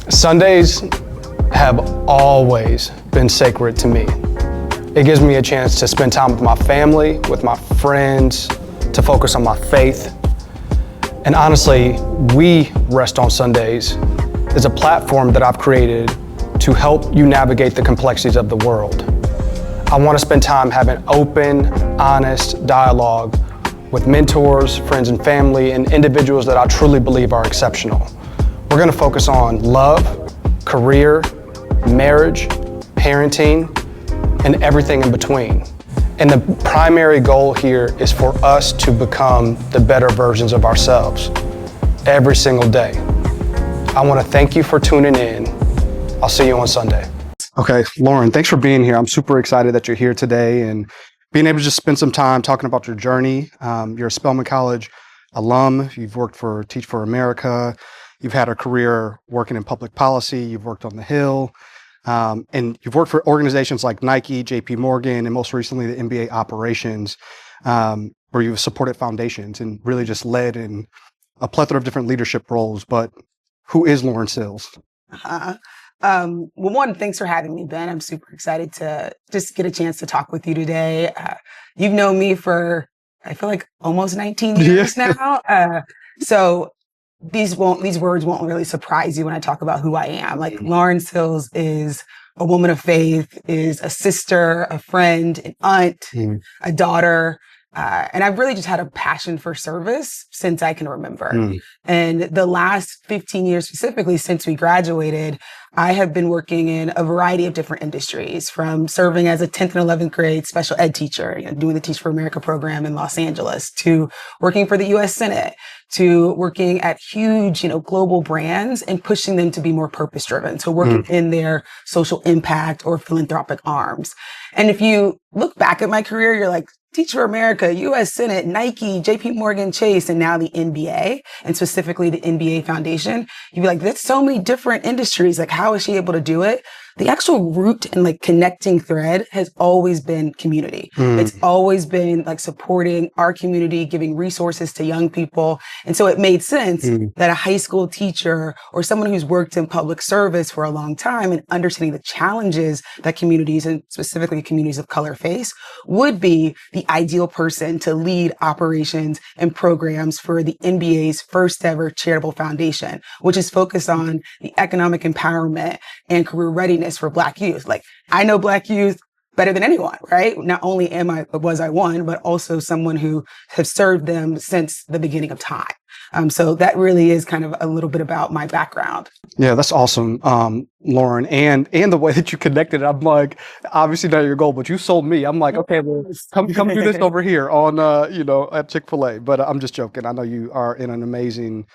Sundays have always been sacred to me. It gives me a chance to spend time with my family, with my friends, to focus on my faith. And honestly, We Rest on Sundays is a platform that I've created to help you navigate the complexities of the world. I want to spend time having open, honest dialogue with mentors, friends and family, and individuals that I truly believe are exceptional. We're going to focus on love, career, marriage, parenting, and everything in between. And the primary goal here is for us to become the better versions of ourselves every single day. I want to thank you for tuning in. I'll see you on Sunday. Okay, Lauren, thanks for being here. I'm super excited that you're here today and being able to just spend some time talking about your journey. You're a Spelman College alum. You've worked for Teach for America. You've had a career working in public policy. You've worked on the Hill. And you've worked for organizations like Nike, JPMorgan, and most recently the NBA operations, where you've supported foundations and really just led in a plethora of different leadership roles. But who is Lauren Sills? Well, one, thanks for having me, Ben. I'm super excited to just get a chance to talk with you today. You've known me for, I feel like almost 19 years now. So these words won't really surprise you when I talk about who I am. Like Lauren Sills is a woman of faith, is a sister, a friend, an aunt, a daughter. And I've really just had a passion for service since I can remember. And the last 15 years specifically, since we graduated, I have been working in a variety of different industries, from serving as a 10th and 11th grade special ed teacher, doing the Teach for America program in Los Angeles, to working for the U.S. Senate, to working at huge, global brands and pushing them to be more purpose driven. So working in their social impact or philanthropic arms. And if you look back at my career, you're like, Teach for America, U.S. Senate, Nike, JPMorgan Chase, and now the NBA, and specifically the NBA Foundation. You'd be like, that's so many different industries. Like, how is she able to do it? The actual root and connecting thread has always been community. It's always been supporting our community, giving resources to young people. And so it made sense that a high school teacher or someone who's worked in public service for a long time and understanding the challenges that communities, and specifically communities of color, face, would be the ideal person to lead operations and programs for the NBA's first ever charitable foundation, which is focused on the economic empowerment and career readiness for Black youth. I know Black youth better than anyone, right? Not only was I one, but also someone who has served them since the beginning of time. So that really is kind of a little bit about my background. Yeah, that's awesome, Lauren. And the way that you connected, I'm like, obviously not your goal, but you sold me. I'm like, okay, well, come do this over here on, at Chick-fil-A. But I'm just joking. I know you are in an amazing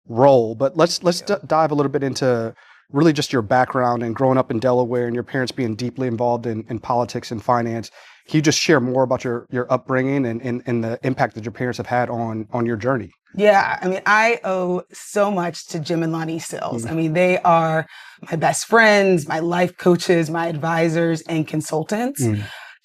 role. But let's dive a little bit into really just your background and growing up in Delaware and your parents being deeply involved in politics and finance. Can you just share more about your upbringing and the impact that your parents have had on your journey? Yeah, I owe so much to Jim and Lonnie Sills. They are my best friends, my life coaches, my advisors, and consultants.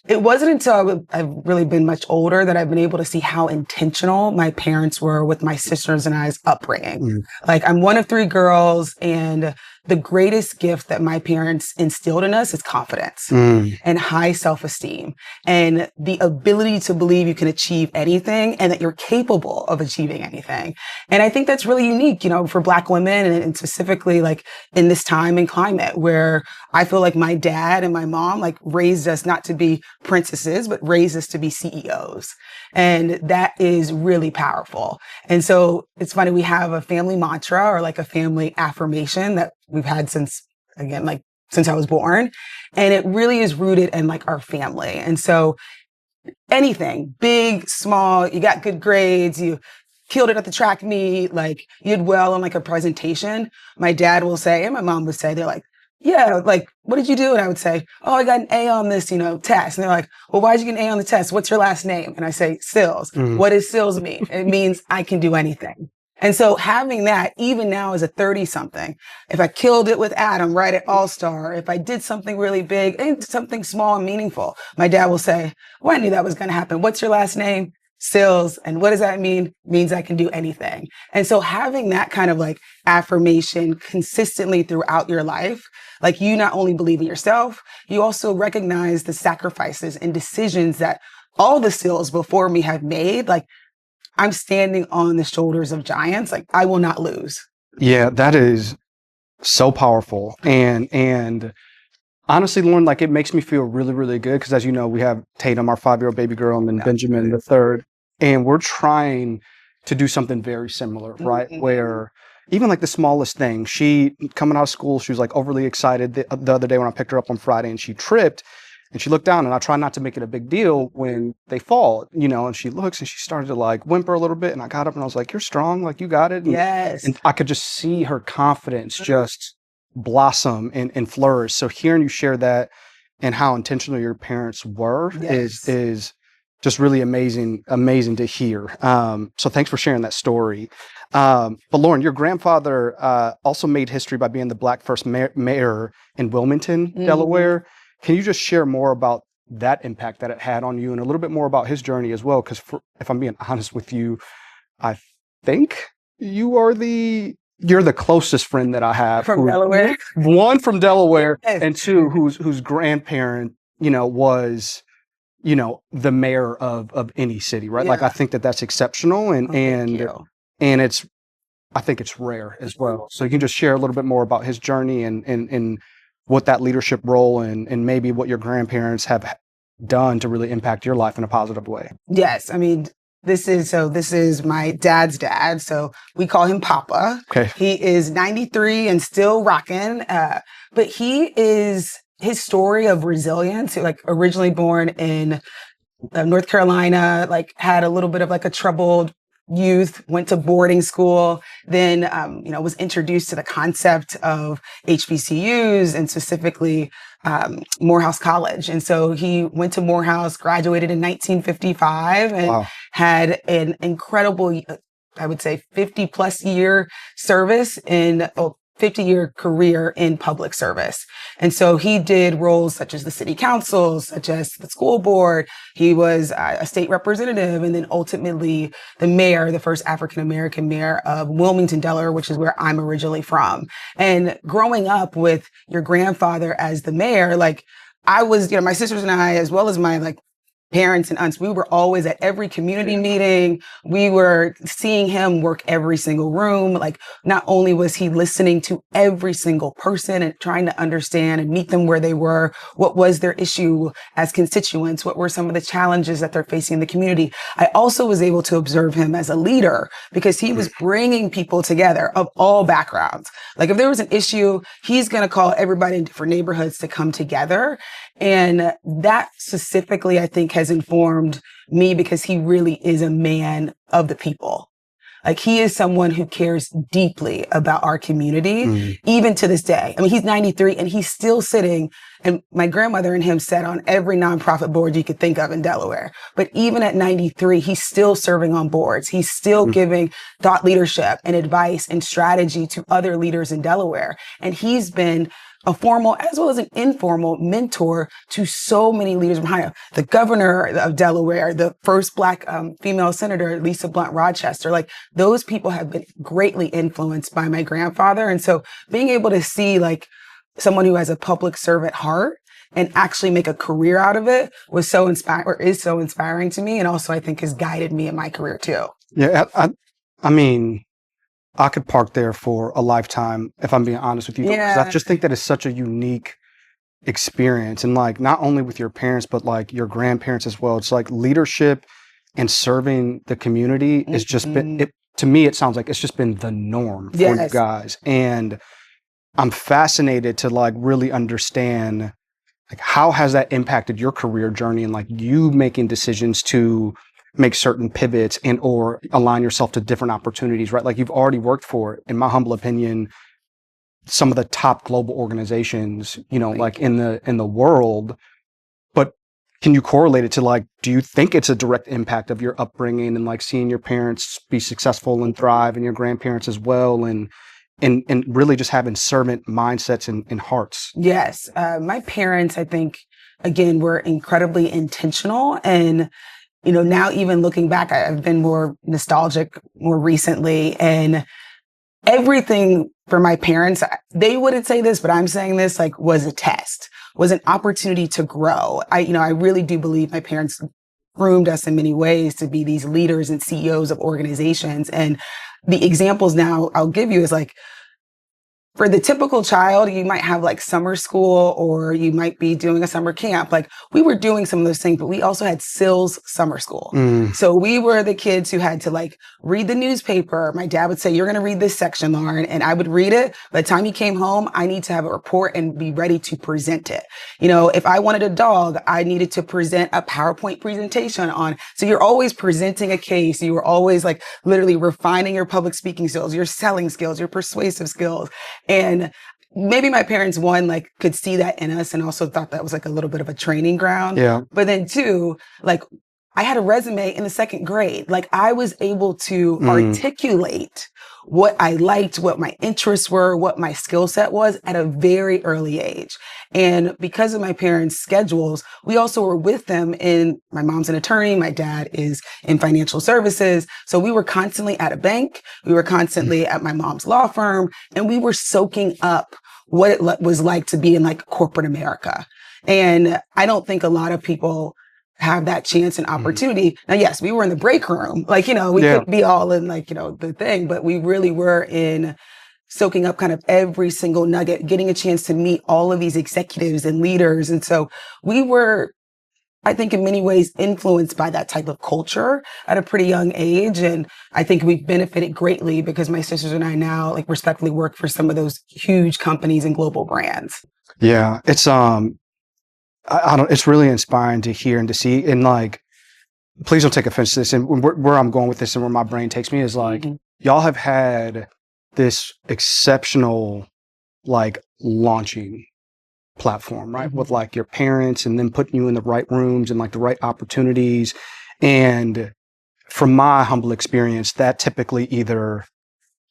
It wasn't until I've really been much older that I've been able to see how intentional my parents were with my sisters and I's upbringing. I'm one of three girls, and the greatest gift that my parents instilled in us is confidence and high self-esteem and the ability to believe you can achieve anything and that you're capable of achieving anything. And I think that's really unique, for Black women, and specifically in this time and climate where I feel like my dad and my mom raised us not to be princesses, but raised us to be CEOs. And that is really powerful. And so it's funny, we have a family mantra or a family affirmation that we've had since I was born. And it really is rooted in our family. And so anything, big, small, you got good grades, you killed it at the track meet, you did well on a presentation, my dad will say, and my mom would say, they're like, yeah, what did you do? And I would say, oh, I got an A on this, test. And they're like, well, why did you get an A on the test? What's your last name? And I say, Sills. What does Sills mean? It means I can do anything. And so having that, even now as a 30-something, if I killed it with Adam right at All-Star, if I did something really big and something small and meaningful, my dad will say, well, I knew that was going to happen. What's your last name? Sills. And what does that mean? Means I can do anything. And so having that kind of like affirmation consistently throughout your life, like you not only believe in yourself, you also recognize the sacrifices and decisions that all the Sills before me have made. Like I'm standing on the shoulders of giants. Like I will not lose. Yeah, that is so powerful. And honestly, Lauren, like it makes me feel really, really good because as you know, we have Tatum, our 5-year-old baby girl, and then Benjamin, the third, and we're trying to do something very similar, right? Mm-hmm. Where even like the smallest thing, she coming out of school, she was like overly excited the other day when I picked her up on Friday and she tripped and she looked down, and I try not to make it a big deal when they fall, you know, and she looks and she started to like whimper a little bit, and I got up and I was like, you're strong, like you got it. And, yes. And I could just see her confidence just blossom and flourish. So hearing you share that and how intentional your parents were is just really amazing to hear. So thanks for sharing that story. But Lauren, your grandfather also made history by being the Black first mayor in Wilmington, Delaware. Can you just share more about that impact that it had on you and a little bit more about his journey as well? Because if I'm being honest with you, I think you're the closest friend that I have from Delaware. One from Delaware, and two whose grandparent, you know, was, you know, the mayor of any city, right? Yeah. Like I think that's exceptional, and I think it's rare as well. So you can just share a little bit more about his journey and what that leadership role and maybe what your grandparents have done to really impact your life in a positive way. Yes, I mean. This is my dad's dad. So we call him Papa. Okay. He is 93 and still rocking. But his story of resilience, like originally born in North Carolina, like had a little bit of like a troubled youth, went to boarding school, then, was introduced to the concept of HBCUs and specifically Morehouse College. And so he went to Morehouse, graduated in 1955 and had an incredible, I would say 50 plus year service in 50-year career in public service. And so he did roles such as the city council, such as the school board. He was a state representative and then ultimately the mayor, the first African-American mayor of Wilmington, Delaware, which is where I'm originally from. And growing up with your grandfather as the mayor, like I was, my sisters and I, as well as my parents and aunts, we were always at every community meeting. We were seeing him work every single room. Like not only was he listening to every single person and trying to understand and meet them where they were, what was their issue as constituents, what were some of the challenges that they're facing in the community. I also was able to observe him as a leader because he was bringing people together of all backgrounds. Like if there was an issue, he's going to call everybody in different neighborhoods to come together. And that specifically, I think, has informed me because he really is a man of the people. Like he is someone who cares deeply about our community, even to this day. I mean, he's 93 and he's still sitting, and my grandmother and him sat on every nonprofit board you could think of in Delaware. But even at 93, he's still serving on boards. He's still giving thought leadership and advice and strategy to other leaders in Delaware. And he's been a formal as well as an informal mentor to so many leaders from Ohio. The governor of Delaware, the first Black female senator, Lisa Blunt Rochester, like those people have been greatly influenced by my grandfather. And so being able to see like someone who has a public servant heart and actually make a career out of it was so inspiring, or is so inspiring to me. And also I think has guided me in my career too. Yeah. I mean, I could park there for a lifetime, if I'm being honest with you. Yeah. Because I just think that it's such a unique experience. And like, not only with your parents, but like your grandparents as well. It's like leadership and serving the community has just been, to me, it sounds like it's just been the norm for you guys. And I'm fascinated to like really understand, like, how has that impacted your career journey and like you making decisions to make certain pivots and or align yourself to different opportunities, right? Like you've already worked for, in my humble opinion, some of the top global organizations, like in the world. But can you correlate it to like, do you think it's a direct impact of your upbringing and like seeing your parents be successful and thrive and your grandparents as well and really just having servant mindsets and hearts? Yes. My parents, I think, again, were incredibly intentional and now even looking back, I've been more nostalgic more recently, and everything for my parents, they wouldn't say this, but I'm saying this, like, was a test, was an opportunity to grow. I really do believe my parents groomed us in many ways to be these leaders and CEOs of organizations. And the examples now I'll give you is like, for the typical child, you might have like summer school, or you might be doing a summer camp. Like, we were doing some of those things, but we also had Sills summer school. So we were the kids who had to like read the newspaper. My dad would say, you're going to read this section, Lauren. And I would read it. By the time he came home, I need to have a report and be ready to present it. If I wanted a dog, I needed to present a PowerPoint presentation on. So you're always presenting a case. You were always like literally refining your public speaking skills, your selling skills, your persuasive skills. And maybe my parents, one, like could see that in us and also thought that was like a little bit of a training ground. Yeah. But then two, like I had a resume in the second grade. Like I was able to articulate what I liked, what my interests were, what my skill set was at a very early age. And because of my parents' schedules, we also were with them my mom's an attorney, my dad is in financial services. So we were constantly at a bank. We were constantly at my mom's law firm, and we were soaking up what it was like to be in like corporate America. And I don't think a lot of people have that chance and opportunity. Now, yes, we were in the break room. Like, we couldn't be all in like, the thing, but we really were in soaking up kind of every single nugget, getting a chance to meet all of these executives and leaders. And so we were, I think, in many ways influenced by that type of culture at a pretty young age. And I think we've benefited greatly because my sisters and I now like respectfully work for some of those huge companies and global brands. Yeah. It's, it's really inspiring to hear and to see, and like, please don't take offense to this. And where I'm going with this and where my brain takes me is like, y'all have had this exceptional, like, launching platform, right? With like your parents and then putting you in the right rooms and like the right opportunities. And from my humble experience, that typically either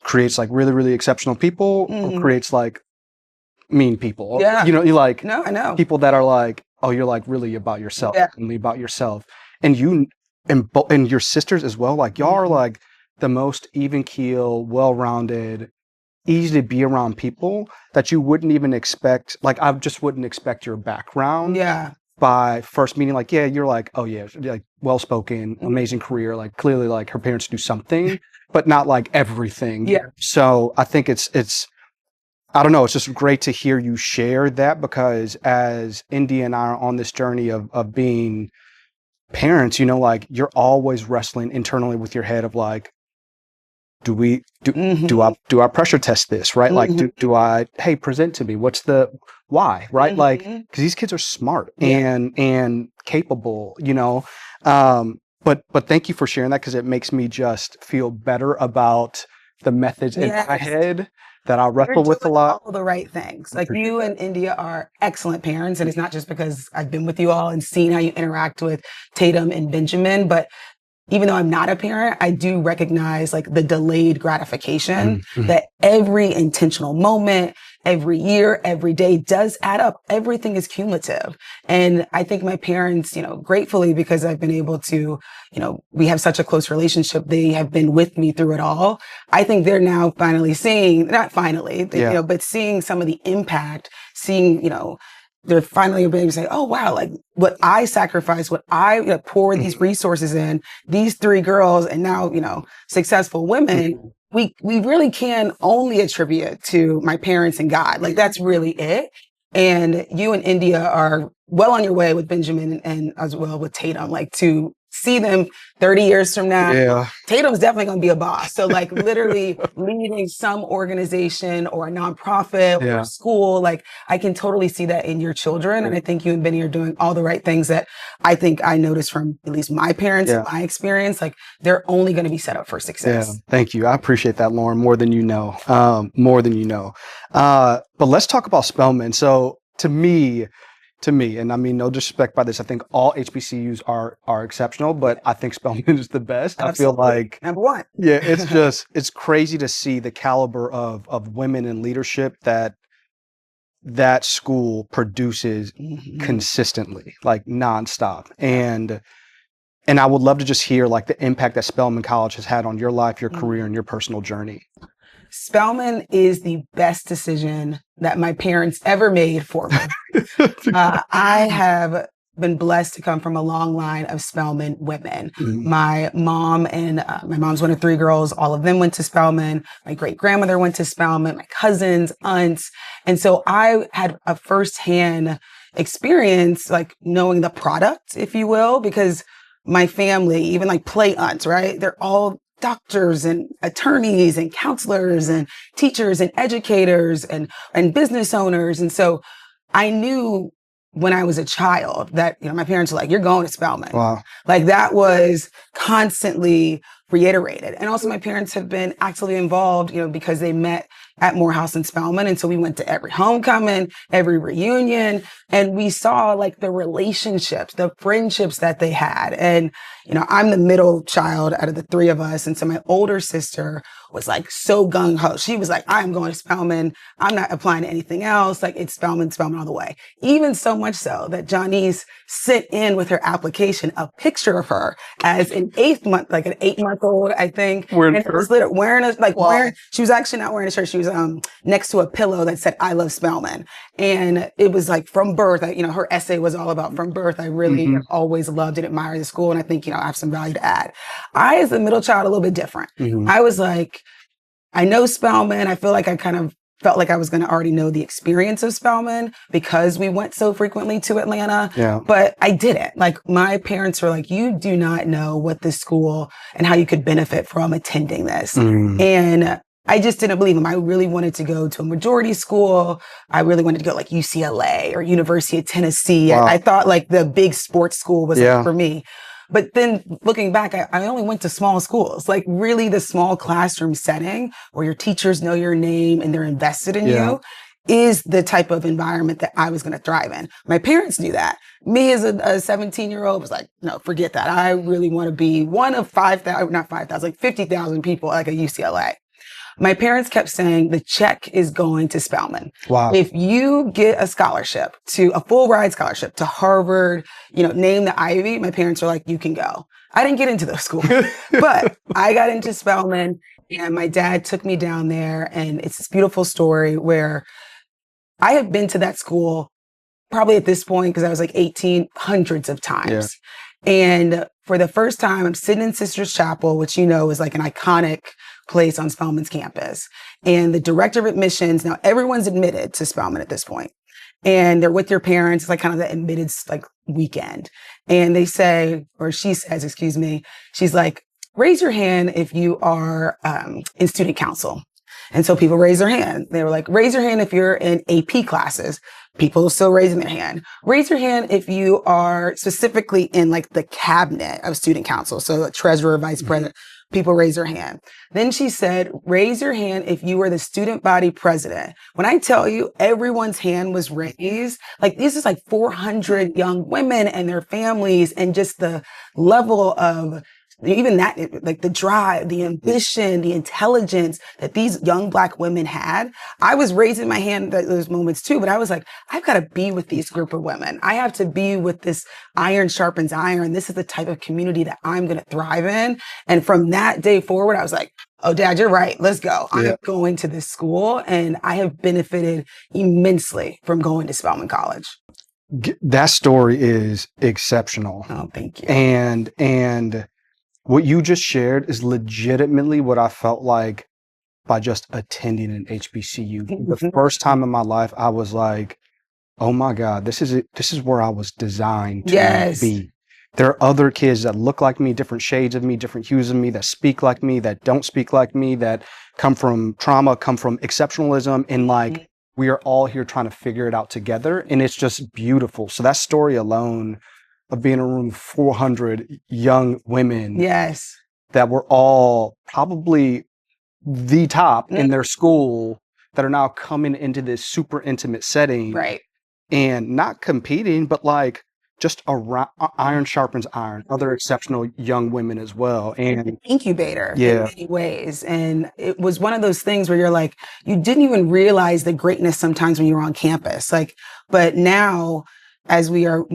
creates like really, really exceptional people or creates like mean people. Yeah. You like, no, I know people that are like, oh, you're like really about yourself, only about yourself. And you and your sisters as well, like y'all are like the most even keel, well-rounded, easy to be around people that you wouldn't even expect. Like, I just wouldn't expect your background. Yeah. By first meeting, like, yeah, you're like, oh yeah, like well-spoken, amazing career. Like clearly like her parents do something, but not like everything. Yeah. So I think it's, I don't know, it's just great to hear you share that, because as India and I are on this journey of being parents, like you're always wrestling internally with your head of like, do I pressure test this, right? Like, do I, hey, present to me, what's the why, right? Like, because these kids are smart and capable, but thank you for sharing that, because it makes me just feel better about the methods in my head that I wrestle with a lot. All the right things. Like, you and India are excellent parents. And it's not just because I've been with you all and seen how you interact with Tatum and Benjamin, but even though I'm not a parent, I do recognize like the delayed gratification that every intentional moment, every year, every day does add up. Everything is cumulative. And I think my parents, gratefully, because I've been able to, we have such a close relationship. They have been with me through it all. I think they're now finally seeing, not finally, but seeing some of the impact, seeing, they're finally able to say, oh, wow, like what I sacrificed, what I pour these resources in, these three girls and now, successful women, we really can only attribute to my parents and God. Like, that's really it. And you and India are well on your way with Benjamin and as well with Tatum, like to see them 30 years from now. Yeah. Tatum's definitely going to be a boss. So like literally leading some organization or a nonprofit or a school, like I can totally see that in your children. And I think you and Benny are doing all the right things that I think I noticed from at least my parents and my experience. Like, they're only going to be set up for success. Yeah. Thank you. I appreciate that, Lauren, more than you know. But let's talk about Spelman. So to me, and I mean, no disrespect by this, I think all HBCUs are exceptional, but I think Spelman is the best. Absolutely. I feel like number one. Yeah, it's just, it's crazy to see the caliber of women in leadership that school produces consistently, like nonstop. And And I would love to just hear like the impact that Spelman College has had on your life, your career, and your personal journey. Spelman is the best decision that my parents ever made for me. I have been blessed to come from a long line of Spelman women. Mm-hmm. My mom and my mom's one of three girls. All of them went to Spelman. My great grandmother went to Spelman, my cousins, aunts. And so I had a firsthand experience, like knowing the product, if you will, because my family, even like play aunts, right? They're all doctors and attorneys and counselors and teachers and educators and business owners. And so I knew when I was a child that, my parents were like, you're going to Spelman. Wow. Like that was constantly reiterated. And also my parents have been actively involved, because they met at Morehouse and Spelman. And so we went to every homecoming, every reunion, and we saw like the relationships, the friendships that they had. And, I'm the middle child out of the three of us. And so my older sister was like so gung ho. She was like, I'm going to Spelman. I'm not applying to anything else. Like it's Spelman all the way. Even so much so that Johnny's sent in with her application a picture of her as an 8-month-old, I think. Wearing she was actually not wearing a shirt. She was next to a pillow that said, I love Spelman. And it was like from birth, her essay was all about from birth. I really always loved and admired the school. And I think, I have some value to add. I, as a middle child, a little bit different. I was like, I know Spelman. I feel like I kind of felt like I was going to already know the experience of Spelman because we went so frequently to Atlanta. Yeah. But I didn't. Like my parents were like, you do not know what this school and how you could benefit from attending this. And I just didn't believe him. I really wanted to go to a majority school. I really wanted to go like UCLA or University of Tennessee. Wow. I thought like the big sports school was for me. But then looking back, I only went to small schools, like really the small classroom setting where your teachers know your name and they're invested in you is the type of environment that I was going to thrive in. My parents knew that. Me as a 17-year-old was like, no, forget that. I really want to be one of 50,000 people like at UCLA. My parents kept saying the check is going to Spelman. Wow. If you get a scholarship a full ride scholarship to Harvard, name the Ivy, my parents were like, you can go. I didn't get into those schools, but I got into Spelman and my dad took me down there. And it's this beautiful story where I had been to that school probably at this point, because I was like 18, hundreds of times. Yeah. And for the first time, I'm sitting in Sisters Chapel, which is like an iconic place on Spelman's campus. And the director of admissions, now everyone's admitted to Spelman at this point, and they're with their parents. It's like kind of the admitted like weekend. And they say, or she says, excuse me, she's like, raise your hand if you are in student council. And so people raise their hand. They were like, raise your hand if you're in AP classes. People are still raising their hand. Raise your hand if you are specifically in like the cabinet of student council. So treasurer, vice president. People raise their hand. Then she said, raise your hand if you were the student body president. When I tell you everyone's hand was raised, like this is like 400 young women and their families, and just the level of even that, like the drive, the ambition, the intelligence that these young Black women had. I was raising my hand at those moments too, but I was like, I've got to be with these group of women. I have to be with this iron sharpens iron. This is the type of community that I'm going to thrive in. And from that day forward, I was like, oh, Dad, you're right. Let's go. I'm going to this school. And I have benefited immensely from going to Spelman College. That story is exceptional. Oh, thank you. And what you just shared is legitimately what I felt like by just attending an HBCU. The first time in my life, I was like, oh my God, this is where I was designed to be. There are other kids that look like me, different shades of me, different hues of me, that speak like me, that don't speak like me, that come from trauma, come from exceptionalism. And like, we are all here trying to figure it out together. And it's just beautiful. So that story alone of being in a room of 400 young women that were all probably the top in their school, that are now coming into this super intimate setting, right? And not competing, but like just around, iron sharpens iron, other exceptional young women as well. And incubator in many ways. And it was one of those things where you're like, you didn't even realize the greatness sometimes when you were on campus. Like, but now as we are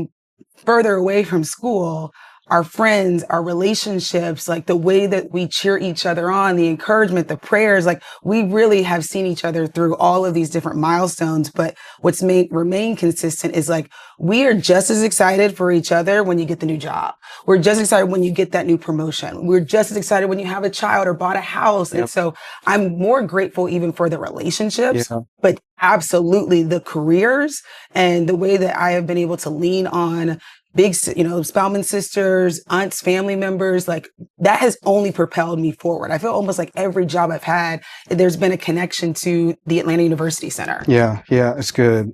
further away from school, our friends, our relationships, like the way that we cheer each other on, the encouragement, the prayers, like we really have seen each other through all of these different milestones. But what's remain consistent is like, we are just as excited for each other when you get the new job. We're just excited when you get that new promotion. We're just as excited when you have a child or bought a house. Yep. And so I'm more grateful even for the relationships, but absolutely the careers and the way that I have been able to lean on big, Spelman sisters, aunts, family members, like that has only propelled me forward. I feel almost like every job I've had, there's been a connection to the Atlanta University Center. Yeah, it's good.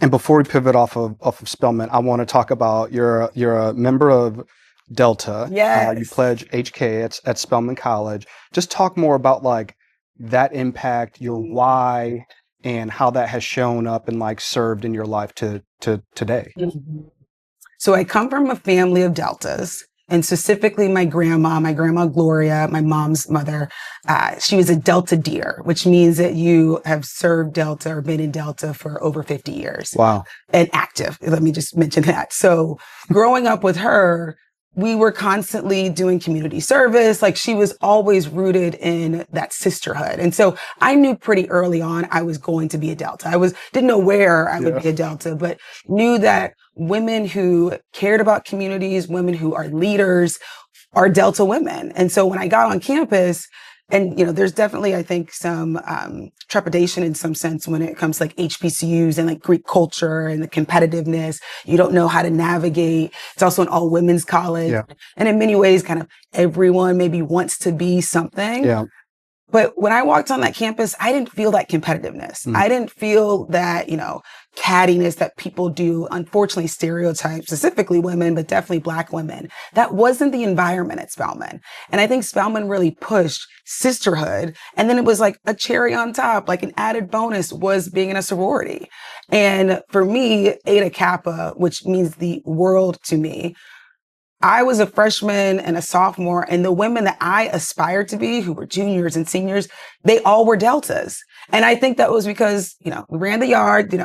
And before we pivot off of Spelman, I want to talk about you're a member of Delta. Yes. You pledge HK at Spelman College. Just talk more about like that impact, your why, and how that has shown up and like served in your life to today. Mm-hmm. So I come from a family of Deltas, and specifically my grandma Gloria, my mom's mother, she was a Delta Deer, which means that you have served Delta or been in Delta for over 50 years. Wow. And active. Let me just mention that. So growing up with her, we were constantly doing community service. Like she was always rooted in that sisterhood. And so I knew pretty early on I was going to be a Delta. Didn't know where I would be a Delta, but knew that women who cared about communities, women who are leaders are Delta women. And so when I got on campus, and, there's definitely, I think, some trepidation in some sense when it comes to like HBCUs and like Greek culture and the competitiveness. You don't know how to navigate. It's also an all women's college. Yeah. And in many ways, kind of everyone maybe wants to be something. Yeah. But when I walked on that campus, I didn't feel that competitiveness. I didn't feel that, cattiness that people do, unfortunately stereotypes, specifically women, but definitely Black women. That wasn't the environment at Spelman. And I think Spelman really pushed sisterhood. And then it was like a cherry on top, like an added bonus was being in a sorority. And for me, Eta Kappa, which means the world to me, I was a freshman and a sophomore, and the women that I aspired to be, who were juniors and seniors, they all were Deltas. And I think that was because, we ran the yard, in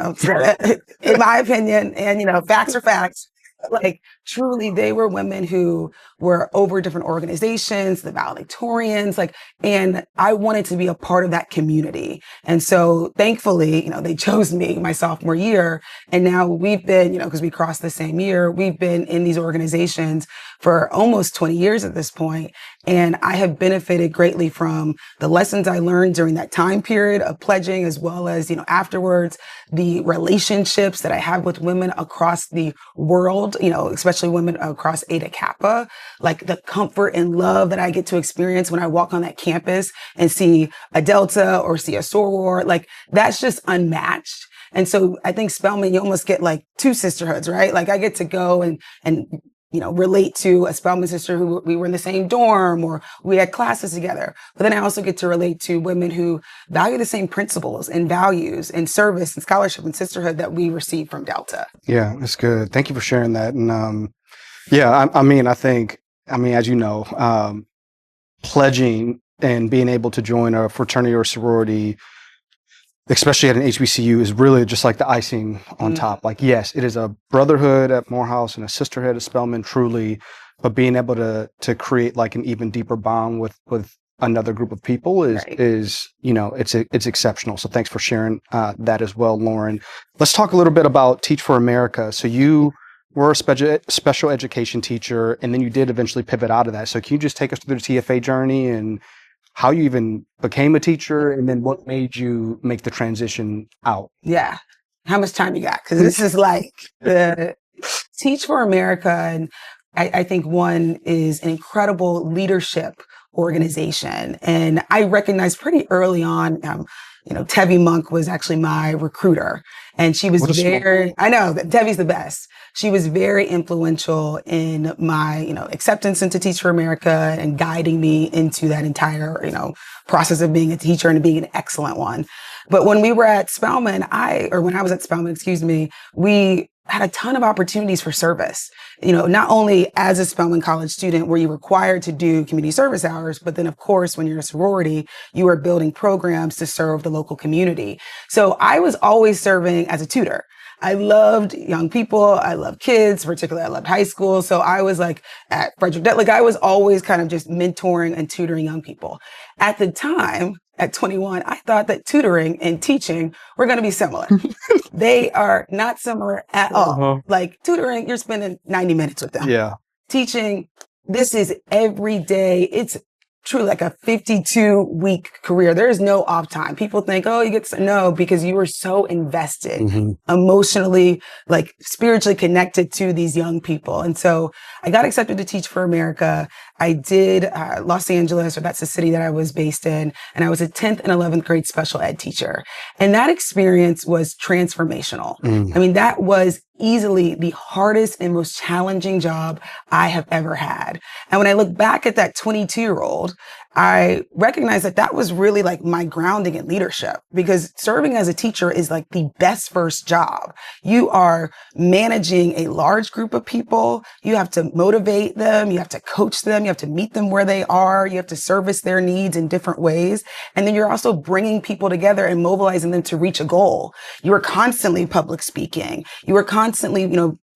my opinion, and, facts are facts. Like truly, they were women who were over different organizations, the valedictorians, and I wanted to be a part of that community. And so thankfully, they chose me my sophomore year. And now we've been, because we crossed the same year, we've been in these organizations for almost 20 years at this point. And I have benefited greatly from the lessons I learned during that time period of pledging, as well as, afterwards, the relationships that I have with women across the world, especially women across Eta Kappa, like the comfort and love that I get to experience when I walk on that campus and see a Delta or see a soror, like that's just unmatched. And so I think Spelman, you almost get like two sisterhoods, right? Like I get to go and relate to a Spelman sister who we were in the same dorm or we had classes together. But then I also get to relate to women who value the same principles and values and service and scholarship and sisterhood that we receive from Delta. Yeah, that's good. Thank you for sharing that. And I think, as you know, pledging and being able to join a fraternity or sorority, especially at an HBCU, is really just like the icing on top. Like, yes, it is a brotherhood at Morehouse and a sisterhood at Spelman, truly, but being able to create like an even deeper bond with another group of people is it's exceptional. So thanks for sharing that as well, Lauren. Let's talk a little bit about Teach for America. So you were a special education teacher, and then you did eventually pivot out of that. So can you just take us through the TFA journey and how you even became a teacher, and then what made you make the transition out? Yeah. How much time you got? Because this is like the Teach for America. And I think one is an incredible leadership organization. And I recognized pretty early on, Tevi Monk was actually my recruiter, and she was I know that Tevi's the best. She was very influential in my, acceptance into Teach for America and guiding me into that entire, process of being a teacher and being an excellent one. But when we were at Spelman, when I was at Spelman, we had a ton of opportunities for service. Not only as a Spelman College student were you required to do community service hours, but then of course, when you're a sorority, you are building programs to serve the local community. So I was always serving as a tutor. I loved young people. I loved kids, particularly I loved high school. So I was like at Frederick, like I was always kind of just mentoring and tutoring young people. At the time, at 21, I thought that tutoring and teaching were going to be similar. They are not similar at all. Like tutoring, you're spending 90 minutes with them. Yeah. Teaching, this is every day. It's truly like a 52-week career. There is no off time. People think, oh, you get to no, because you were so invested emotionally, like spiritually connected to these young people. And so I got accepted to Teach for America. I did Los Angeles, or that's the city that I was based in. And I was a 10th and 11th grade special ed teacher. And that experience was transformational. I mean, that was easily the hardest and most challenging job I have ever had. And when I look back at that 22-year-old, I recognize that that was really like my grounding in leadership, because serving as a teacher is like the best first job. You are managing a large group of people. You have to motivate them. You have to coach them. You have to meet them where they are. You have to service their needs in different ways. And then you're also bringing people together and mobilizing them to reach a goal. You are constantly public speaking. You are constantly,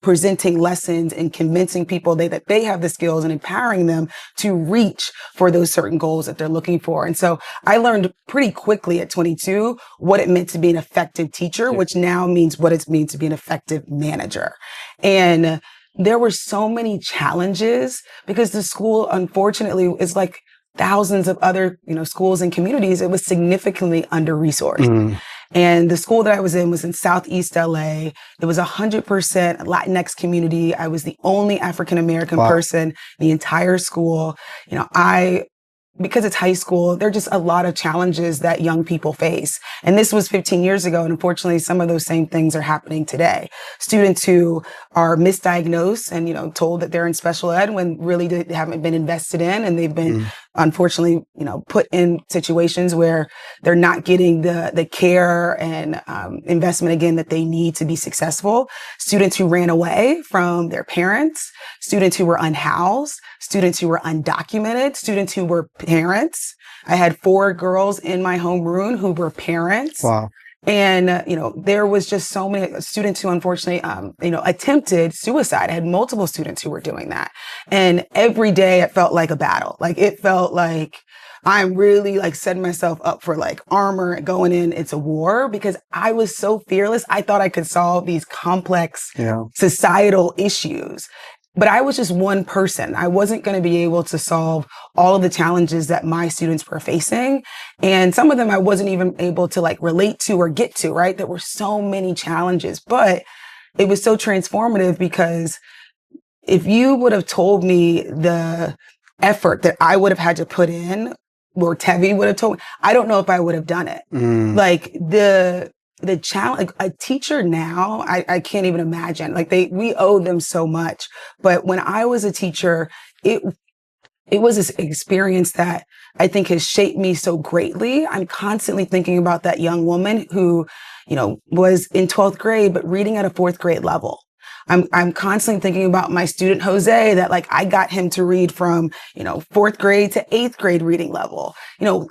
presenting lessons and convincing people that they have the skills and empowering them to reach for those certain goals that they're looking for. And so I learned pretty quickly at 22 what it meant to be an effective teacher, which now means what it means to be an effective manager. And there were so many challenges because the school, unfortunately, is like thousands of other, schools and communities. It was significantly under-resourced. And the school that I was in Southeast LA. It was 100% Latinx community. I was the only African-American person in the entire school. Because it's high school, there are just a lot of challenges that young people face. And this was 15 years ago. And unfortunately, some of those same things are happening today. Students who are misdiagnosed and, told that they're in special ed when really they haven't been invested in, and they've been unfortunately, put in situations where they're not getting the care and investment again that they need to be successful. Students who ran away from their parents, students who were unhoused, students who were undocumented, students who were parents. I had 4 girls in my homeroom who were parents. Wow. And, there was just so many students who unfortunately, attempted suicide. I had multiple students who were doing that. And every day it felt like a battle. Like it felt like I'm really like setting myself up for like armor going in. It's a war, because I was so fearless. I thought I could solve these complex societal issues. But I was just one person. I wasn't going to be able to solve all of the challenges that my students were facing. And some of them I wasn't even able to like relate to or get to, right? There were so many challenges, but it was so transformative, because if you would have told me the effort that I would have had to put in, or Tevi would have told me, I don't know if I would have done it. Like the challenge, like a teacher now, I can't even imagine. Like we owe them so much. But when I was a teacher, it was this experience that I think has shaped me so greatly. I'm constantly thinking about that young woman who, was in 12th grade, but reading at a 4th grade level. I'm constantly thinking about my student, Jose, that like I got him to read from, 4th grade to 8th grade reading level.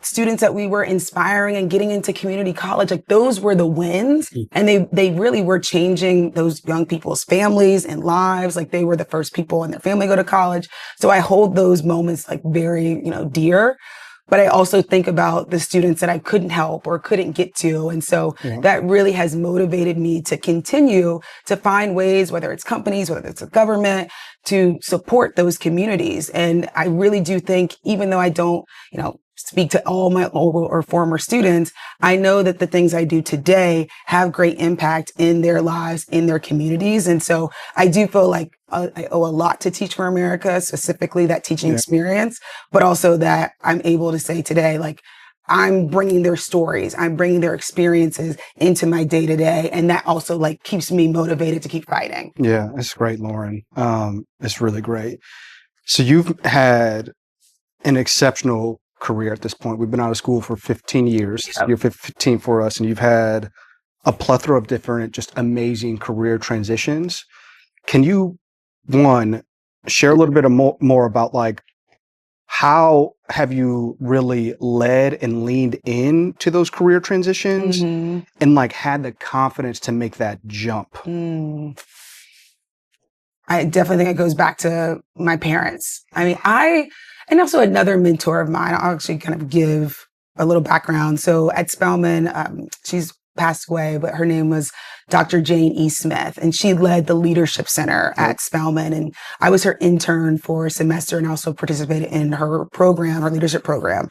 Students that we were inspiring and getting into community college, like those were the wins. And they really were changing those young people's families and lives. Like they were the first people in their family to go to college. So I hold those moments like very, dear. But I also think about the students that I couldn't help or couldn't get to. And so that really has motivated me to continue to find ways, whether it's companies, whether it's a government, to support those communities. And I really do think, even though I don't, speak to all my old or former students, I know that the things I do today have great impact in their lives, in their communities. And so I do feel like I owe a lot to Teach for America, specifically that teaching experience, but also that I'm able to say today, like, I'm bringing their stories, I'm bringing their experiences into my day to day. And that also like keeps me motivated to keep fighting. Yeah, that's great, Lauren. It's really great. So you've had an exceptional career at this point. We've been out of school for 15 years. Yep. You're 15 for us, and you've had a plethora of different, just amazing career transitions. Can you, one, share a little bit more about like how have you really led and leaned into those career transitions and like had the confidence to make that jump? I definitely think it goes back to my parents. I mean, and also another mentor of mine, I'll actually kind of give a little background. So at Spelman, she's passed away, but her name was Dr. Jane E. Smith, and she led the Leadership Center at Spelman. And I was her intern for a semester and also participated in her program, her leadership program.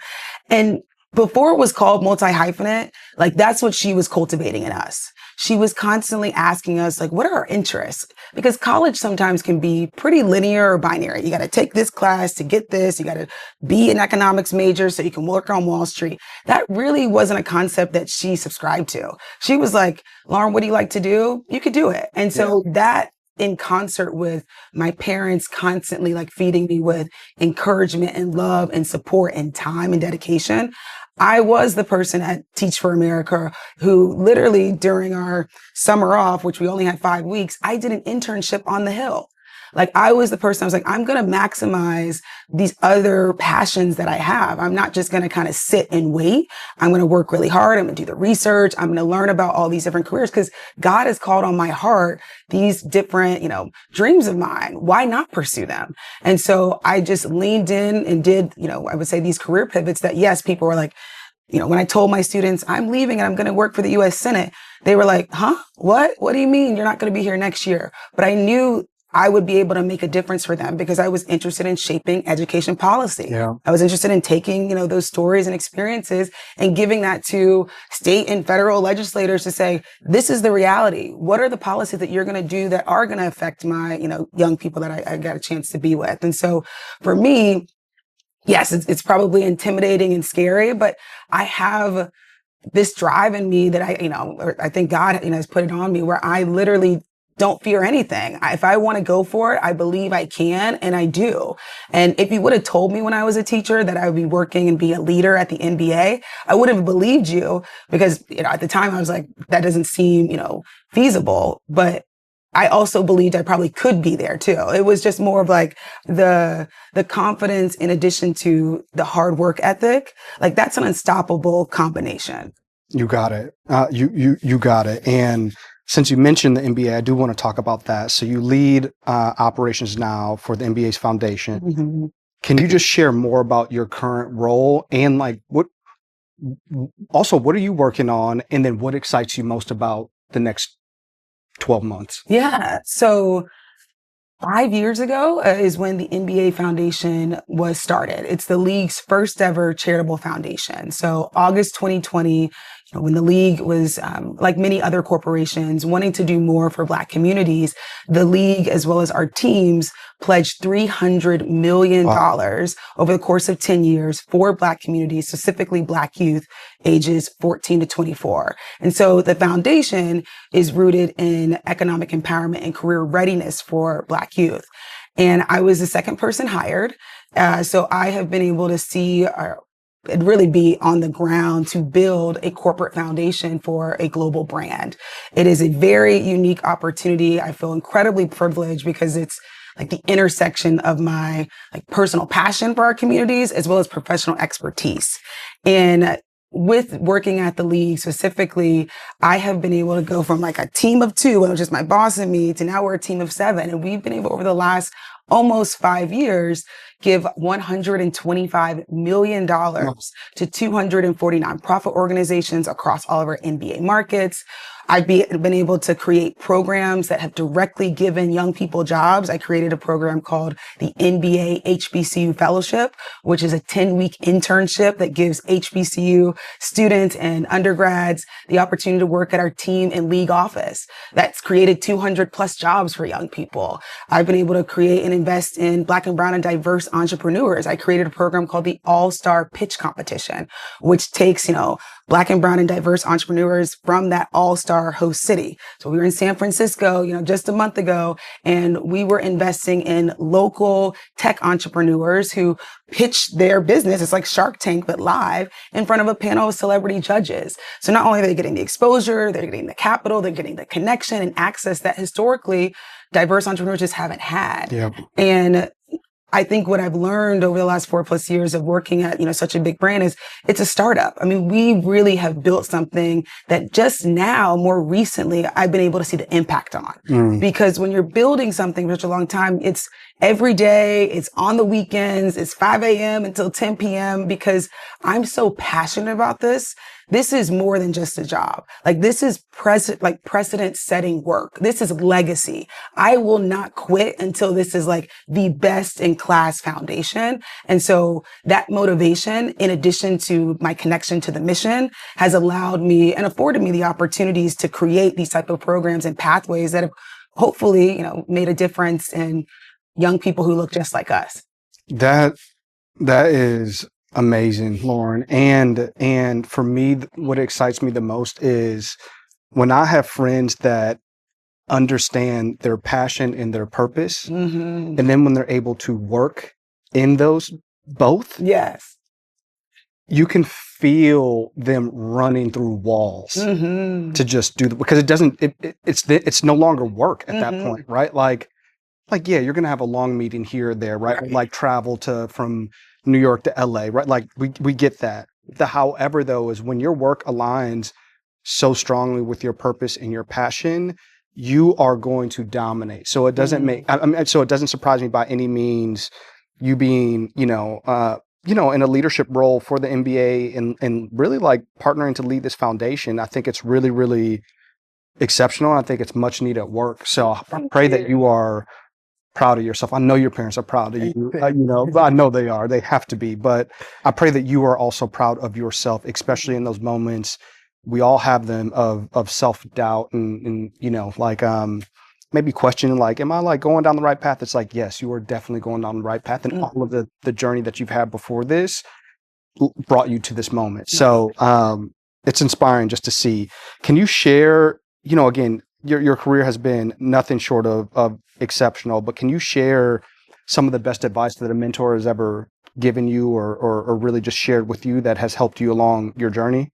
And before it was called multi-hyphenate, like that's what she was cultivating in us. She was constantly asking us, like, what are our interests? Because college sometimes can be pretty linear or binary. You got to take this class to get this. You got to be an economics major so you can work on Wall Street. That really wasn't a concept that she subscribed to. She was like, Lauren, what do you like to do? You could do it. And so that, in concert with my parents constantly like feeding me with encouragement and love and support and time and dedication, I was the person at Teach for America who literally during our summer off, which we only had 5 weeks, I did an internship on the Hill. Like I was the person, I was like, I'm going to maximize these other passions that I have. I'm not just going to kind of sit and wait. I'm going to work really hard. I'm going to do the research. I'm going to learn about all these different careers because God has called on my heart these different, dreams of mine. Why not pursue them? And so I just leaned in and did, I would say these career pivots that yes, people were like, when I told my students I'm leaving and I'm going to work for the U.S. Senate, they were like, huh? What? What do you mean you're not going to be here next year? But I knew I would be able to make a difference for them because I was interested in shaping education policy. Yeah. I was interested in taking, those stories and experiences and giving that to state and federal legislators to say, this is the reality. What are the policies that you're going to do that are going to affect my, young people that I got a chance to be with? And so for me, yes, it's probably intimidating and scary, but I have this drive in me that I think God, has put it on me where I literally don't fear anything. If I want to go for it, I believe I can, and I do. And if you would have told me when I was a teacher that I would be working and be a leader at the NBA, I would have believed you because, at the time I was like, that doesn't seem, feasible. But I also believed I probably could be there too. It was just more of like the confidence in addition to the hard work ethic. Like that's an unstoppable combination. You got it. You got it. And since you mentioned the NBA, I do want to talk about that. So you lead operations now for the NBA's foundation. Mm-hmm. Can you just share more about your current role and like what are you working on? And then what excites you most about the next 12 months? Yeah. So 5 years ago is when the NBA Foundation was started. It's the league's first ever charitable foundation. So August 2020, when the league was, like many other corporations, wanting to do more for Black communities, the league, as well as our teams, pledged $300 million over the course of 10 years for Black communities, specifically Black youth ages 14 to 24. And so the foundation is rooted in economic empowerment and career readiness for Black youth. And I was the second person hired. So I have been able to see and really be on the ground to build a corporate foundation for a global brand. It is a very unique opportunity. I feel incredibly privileged because it's like the intersection of my like personal passion for our communities as well as professional expertise. And with working at the league specifically, I have been able to go from like a team of 2, it was just my boss and me, to now we're a team of 7. And we've been able over the last almost 5 years, give $125 million to 240 nonprofit organizations across all of our NBA markets. I've been able to create programs that have directly given young people jobs. I created a program called the NBA HBCU Fellowship, which is a 10-week internship that gives HBCU students and undergrads the opportunity to work at our team and league office. That's created 200 plus jobs for young people. I've been able to create and invest in Black and brown and diverse entrepreneurs. I created a program called the All-Star Pitch Competition, which takes, Black and brown and diverse entrepreneurs from that all-star host city. So we were in San Francisco, just a month ago, and we were investing in local tech entrepreneurs who pitched their business. It's like Shark Tank, but live in front of a panel of celebrity judges. So not only are they getting the exposure, they're getting the capital, they're getting the connection and access that historically diverse entrepreneurs just haven't had. Yep. And I think what I've learned over the last 4+ years of working at, such a big brand is it's a startup. I mean, we really have built something that just now, more recently, I've been able to see the impact on. Because when you're building something for such a long time, it's every day, it's on the weekends, it's 5 a.m. until 10 p.m. because I'm so passionate about this. This is more than just a job. Like this is precedent setting work. This is legacy. I will not quit until this is like the best in class foundation. And so that motivation, in addition to my connection to the mission, has allowed me and afforded me the opportunities to create these type of programs and pathways that have hopefully, made a difference in young people who look just like us. That is amazing, Lauren. And for me, what excites me the most is when I have friends that understand their passion and their purpose, and then when they're able to work in those both, yes, you can feel them running through walls to just do because it's no longer work at that point, right? Like yeah, you're gonna have a long meeting here or there, right? Like travel from New York to LA, right? Like we get that. However, though, is when your work aligns so strongly with your purpose and your passion, you are going to dominate. So it doesn't so it doesn't surprise me by any means you being, in a leadership role for the NBA and really like partnering to lead this foundation. I think it's really, really exceptional. I think it's much needed work. So I pray that you are proud of yourself. I know your parents are proud of you, I know they are. They have to be. But I pray that you are also proud of yourself, especially in those moments. We all have them of self-doubt and maybe questioning like, am I like going down the right path? It's like, yes, you are definitely going down the right path. And all of the journey that you've had before this brought you to this moment. So it's inspiring just to see. Can you share, again, your career has been nothing short of exceptional, but can you share some of the best advice that a mentor has ever given you or really just shared with you that has helped you along your journey?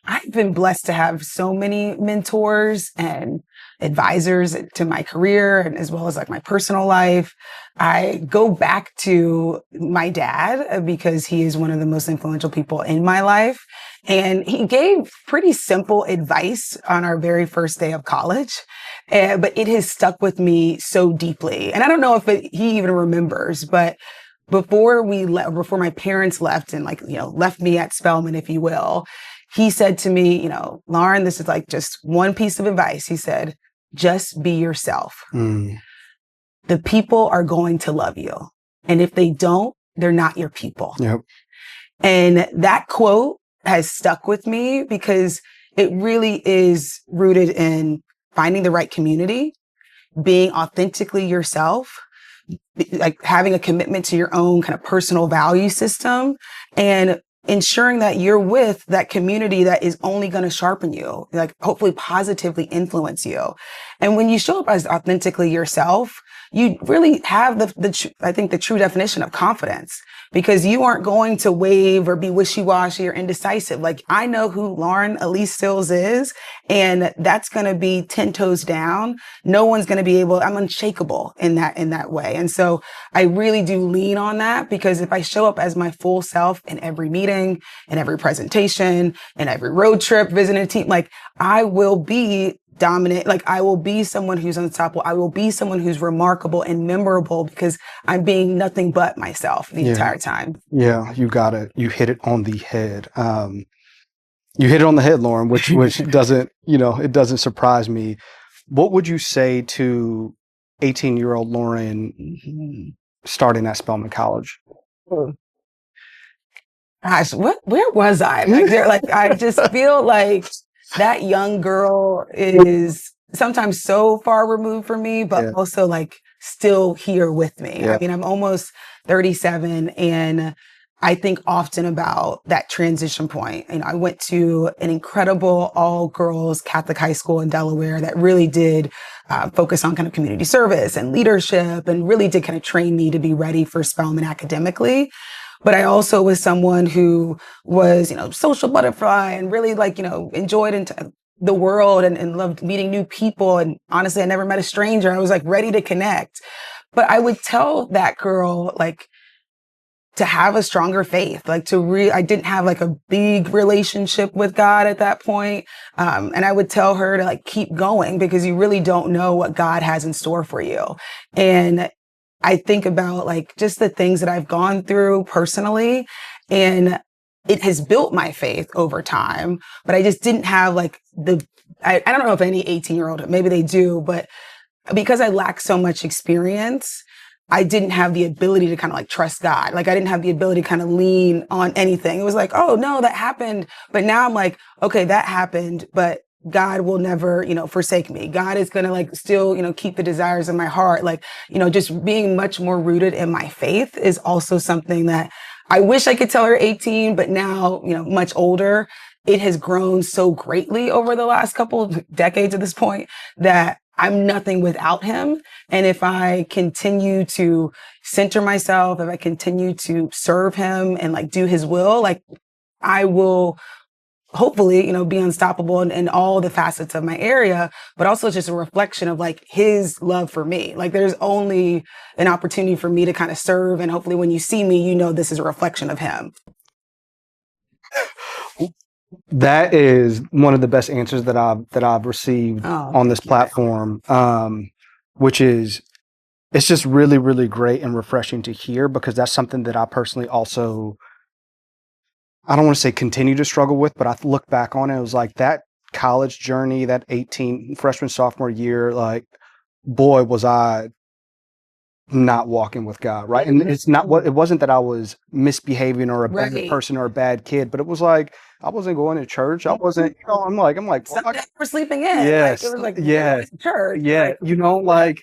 I've been blessed to have so many mentors and advisors to my career and as well as like my personal life. I go back to my dad because he is one of the most influential people in my life. And he gave pretty simple advice on our very first day of college, but it has stuck with me so deeply. And I don't know if he even remembers, but before my parents left and left me at Spelman, if you will, he said to me, Lauren, this is like just one piece of advice. He said, just be yourself. The people are going to love you. And if they don't, they're not your people. Yep. And that quote has stuck with me because it really is rooted in finding the right community, being authentically yourself, like having a commitment to your own kind of personal value system and ensuring that you're with that community that is only going to sharpen you, like hopefully positively influence you. And when you show up as authentically yourself, you really have the true definition of confidence because you aren't going to wave or be wishy-washy or indecisive. Like I know who Lauren Elise Sills is, and that's going to be 10 toes down. No one's going to be I'm unshakable in that way. And so I really do lean on that because if I show up as my full self in every meeting, in every presentation, in every road trip, visiting a team, like I will be dominant. Like I will be someone who's unstoppable. I will be someone who's remarkable and memorable because I'm being nothing but myself the entire time. Yeah, you got it. You hit it on the head. You hit it on the head, Lauren, which doesn't, it doesn't surprise me. What would you say to 18-year-old Lauren starting at Spelman College? Gosh, where was I? I just feel like that young girl is sometimes so far removed from me, but also like still here with me. Yeah. I mean, I'm almost 37 and I think often about that transition point. I went to an incredible all-girls Catholic high school in Delaware that really did focus on kind of community service and leadership and really did kind of train me to be ready for Spelman academically. But I also was someone who was, social butterfly and really enjoyed the world and loved meeting new people. And honestly, I never met a stranger. I was ready to connect. But I would tell that girl, like, to have a stronger faith, like I didn't have like a big relationship with God at that point. And I would tell her to like keep going because you really don't know what God has in store for you. And I think about like just the things that I've gone through personally, and it has built my faith over time, but I just didn't have like I don't know if any 18-year-old, maybe they do, but because I lack so much experience, I didn't have the ability to kind of like trust God. Like I didn't have the ability to kind of lean on anything. It was like, oh no, that happened. But now I'm like, okay, that happened, but God will never, forsake me. God is going to like still, keep the desires of my heart. Like, just being much more rooted in my faith is also something that I wish I could tell her 18, but now, much older, it has grown so greatly over the last couple of decades at this point that I'm nothing without him. And if I continue to center myself, if I continue to serve him and like do his will, like I will hopefully, be unstoppable in all the facets of my area, but also just a reflection of like his love for me. Like there's only an opportunity for me to kind of serve. And hopefully when you see me, this is a reflection of him. That is one of the best answers that I've received on this platform, which is, it's just really, really great and refreshing to hear, because that's something that I personally also, I don't want to say continue to struggle with, but I look back on it, it was like that college journey, that 18 freshman, sophomore year, like, boy, was I not walking with God, right? And it wasn't that I was misbehaving or a bad person or a bad kid, but it was like, I wasn't going to church. I wasn't, I'm like, we're sleeping in. Yes. Like, it was like, church. Yeah. Like,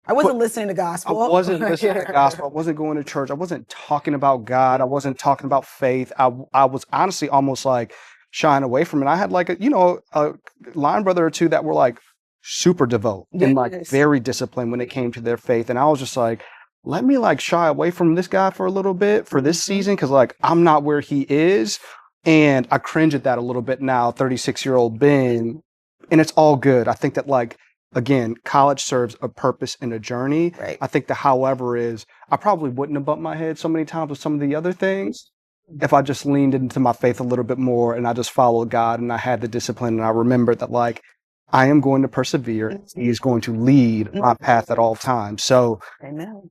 I wasn't listening to gospel. I wasn't listening to gospel. I wasn't going to church. I wasn't talking about God. I wasn't talking about faith. I was honestly almost like shying away from it. I had like a line brother or two that were like super devout and like very disciplined when it came to their faith. And I was just like, let me like shy away from this guy for a little bit for this season, because like I'm not where he is. And I cringe at that a little bit now, 36-year-old Ben, and it's all good. I think that like, again, college serves a purpose and a journey. Right. I think the however is, I probably wouldn't have bumped my head so many times with some of the other things if I just leaned into my faith a little bit more and I just followed God and I had the discipline and I remembered that like, I am going to persevere. He is going to lead my path at all times. So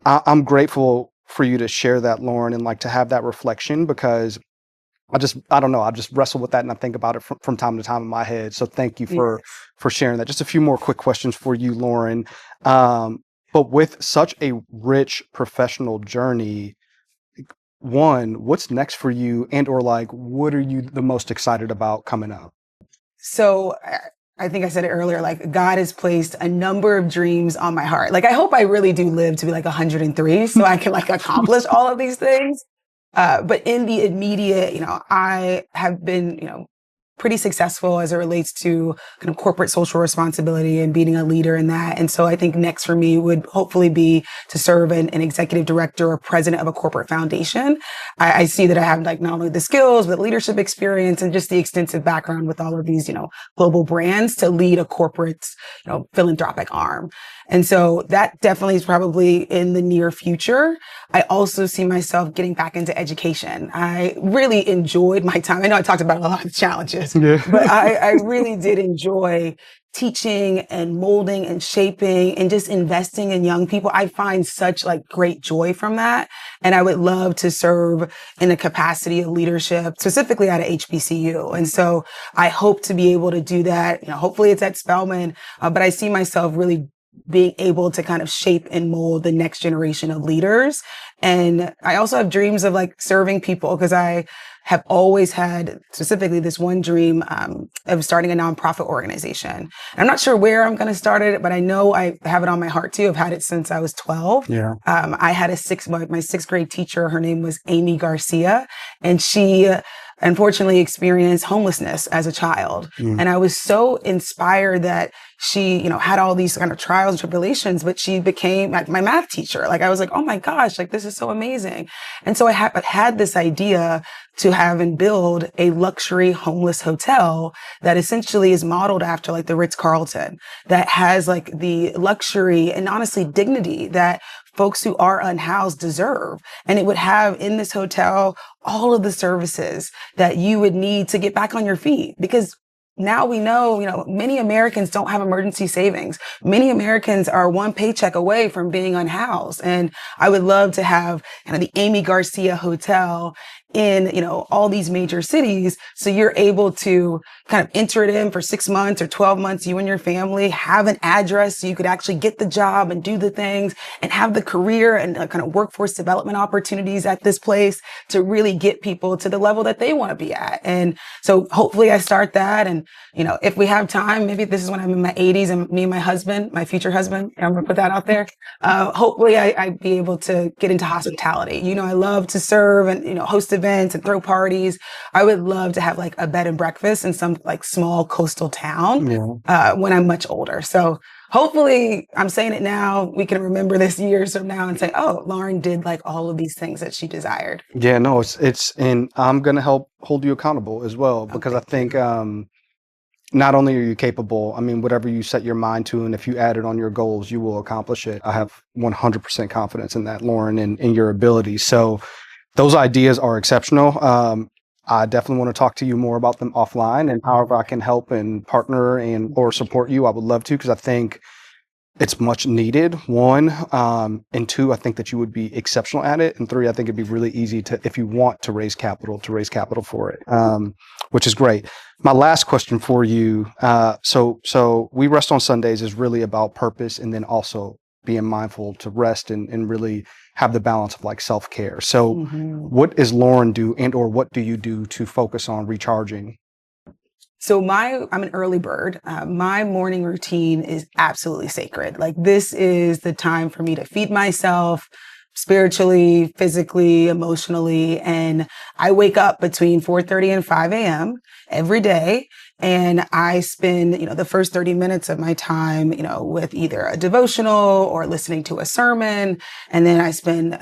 I'm grateful for you to share that, Lauren, and like to have that reflection, because I don't know. I just wrestle with that and I think about it from time to time in my head. So thank you for sharing that. Just a few more quick questions for you, Lauren. But with such a rich professional journey, one, what's next for you, and or like, what are you the most excited about coming up? So I think I said it earlier, like God has placed a number of dreams on my heart. Like I hope I really do live to be like 103 so I can like accomplish all of these things. But in the immediate, I have been, pretty successful as it relates to kind of corporate social responsibility and being a leader in that. And so I think next for me would hopefully be to serve an executive director or president of a corporate foundation. I see that I have like not only the skills, but leadership experience and just the extensive background with all of these, global brands to lead a corporate, philanthropic arm. And so that definitely is probably in the near future. I also see myself getting back into education. I really enjoyed my time. I know I talked about a lot of challenges, but I really did enjoy teaching and molding and shaping and just investing in young people. I find such like great joy from that. And I would love to serve in a capacity of leadership, specifically at a HBCU. And so I hope to be able to do that. Hopefully it's at Spelman, but I see myself really being able to kind of shape and mold the next generation of leaders. And I also have dreams of like serving people, because I have always had specifically this one dream of starting a nonprofit organization. I'm not sure where I'm going to start it, but I know I have it on my heart too. I've had it since I was 12. Yeah. I had my sixth grade teacher. Her name was Amy Garcia, and she unfortunately experienced homelessness as a child. And I was so inspired that she, had all these kind of trials and tribulations, but she became like my math teacher. Like I was like, oh my gosh, like this is so amazing. And so I had this idea to have and build a luxury homeless hotel that essentially is modeled after like the Ritz-Carlton, that has like the luxury and honestly dignity that folks who are unhoused deserve. And it would have in this hotel all of the services that you would need to get back on your feet. Because now we know, many Americans don't have emergency savings. Many Americans are one paycheck away from being unhoused. And I would love to have kind of the Amy Garcia Hotel in, all these major cities. So you're able to kind of enter it in for 6 months or 12 months, you and your family have an address so you could actually get the job and do the things and have the career and kind of workforce development opportunities at this place to really get people to the level that they want to be at. And so hopefully I start that. And, if we have time, maybe this is when I'm in my 80s and me and my husband, my future husband, I'm going to put that out there. Hopefully I'd be able to get into hospitality. I love to serve and, host events and throw parties. I would love to have like a bed and breakfast in some like small coastal town when I'm much older. So hopefully I'm saying it now, we can remember this years from now and say, oh, Lauren did like all of these things that she desired. Yeah, no, and I'm going to help hold you accountable as well, because I think not only are you capable, whatever you set your mind to, and if you add it on your goals, you will accomplish it. I have 100% confidence in that, Lauren, and in your abilities. So those ideas are exceptional. I definitely want to talk to you more about them offline, and however I can help and partner or support you, I would love to, because I think it's much needed, one. And two, I think that you would be exceptional at it. And three, I think it'd be really easy if you want to raise capital for it, which is great. My last question for you. So We Rest on Sundays is really about purpose, and then also being mindful to rest and really have the balance of like self-care. So what does Lauren do, or what do you do to focus on recharging? So I'm an early bird. My morning routine is absolutely sacred. Like, this is the time for me to feed myself spiritually, physically, emotionally. And I wake up between 4:30 and 5 a.m. every day. And I spend, the first 30 minutes of my time, with either a devotional or listening to a sermon. And then I spend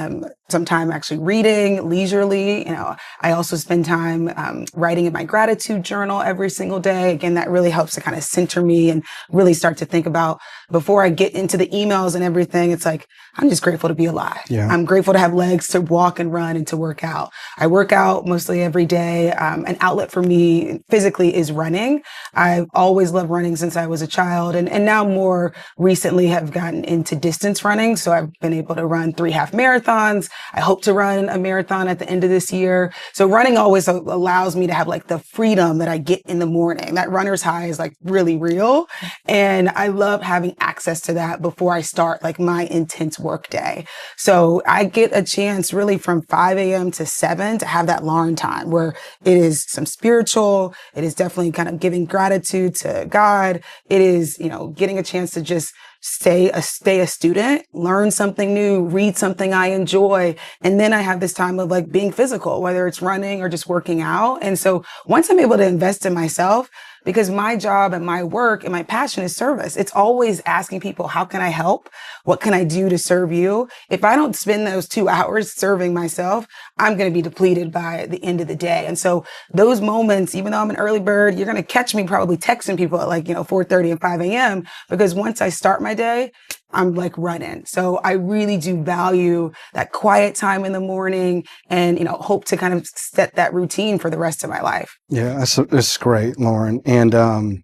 some time actually reading leisurely. I also spend time writing in my gratitude journal every single day. Again, that really helps to kind of center me and really start to think about, before I get into the emails and everything, it's like, I'm just grateful to be alive. Yeah. I'm grateful to have legs to walk and run and to work out. I work out mostly every day. An outlet for me physically is running. I've always loved running since I was a child, and now more recently have gotten into distance running. So I've been able to run 3 half marathons. I hope to run a marathon at the end of this year. So running always allows me to have like the freedom that I get in the morning. That runner's high is like really real. And I love having access to that before I start like my intense work day. So I get a chance really from 5 a.m. to 7 to have that Lauren time, where it is some spiritual, it is definitely kind of giving gratitude to God. It is, getting a chance to just stay a student, learn something new, read something I enjoy. And then I have this time of like being physical, whether it's running or just working out. And so once I'm able to invest in myself, because my job and my work and my passion is service. It's always asking people, how can I help? What can I do to serve you? If I don't spend those 2 hours serving myself, I'm going to be depleted by the end of the day. And so those moments, even though I'm an early bird, you're going to catch me probably texting people at like, 4:30 and 5 a.m. because once I start my day, I'm like running. So I really do value that quiet time in the morning and, hope to kind of set that routine for the rest of my life. Yeah, that's great, Lauren. And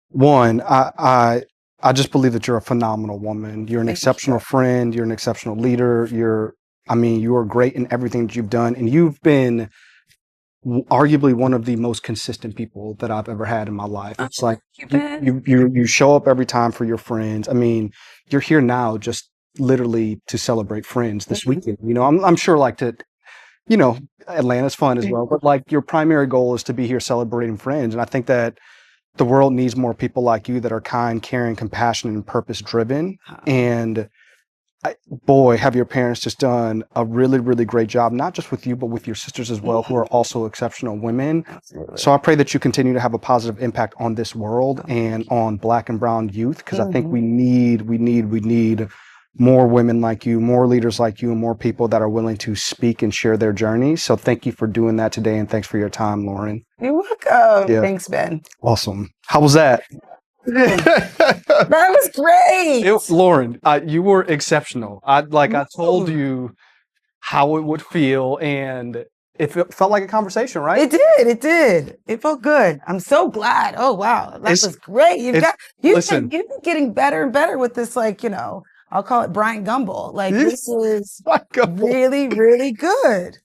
one, I just believe that you're a phenomenal woman. You're an exceptional friend. You're an exceptional leader. You are great in everything that you've done. And you've been arguably one of the most consistent people that I've ever had in my life. It's like you show up every time for your friends. You're here now just literally to celebrate friends this weekend. I'm sure Atlanta's fun as well, but like your primary goal is to be here celebrating friends. And I think that the world needs more people like you that are kind, caring, compassionate, and purpose driven. And boy, have your parents just done a really, really great job, not just with you, but with your sisters as well, who are also exceptional women. Absolutely. So I pray that you continue to have a positive impact on this world and on Black and brown youth, because I think we need more women like you, more leaders like you, and more people that are willing to speak and share their journey. So thank you for doing that today, and thanks for your time, Lauren. You're welcome. Yeah. Thanks, Ben. Awesome. How was that? That was great. Lauren, you were exceptional. I told you how it would feel, and it felt like a conversation, right? It did. It felt good. I'm so glad. Oh wow, that was great. You've been getting better and better with this, like, you know, I'll call it Bryant Gumbel. Like, this is really, really good.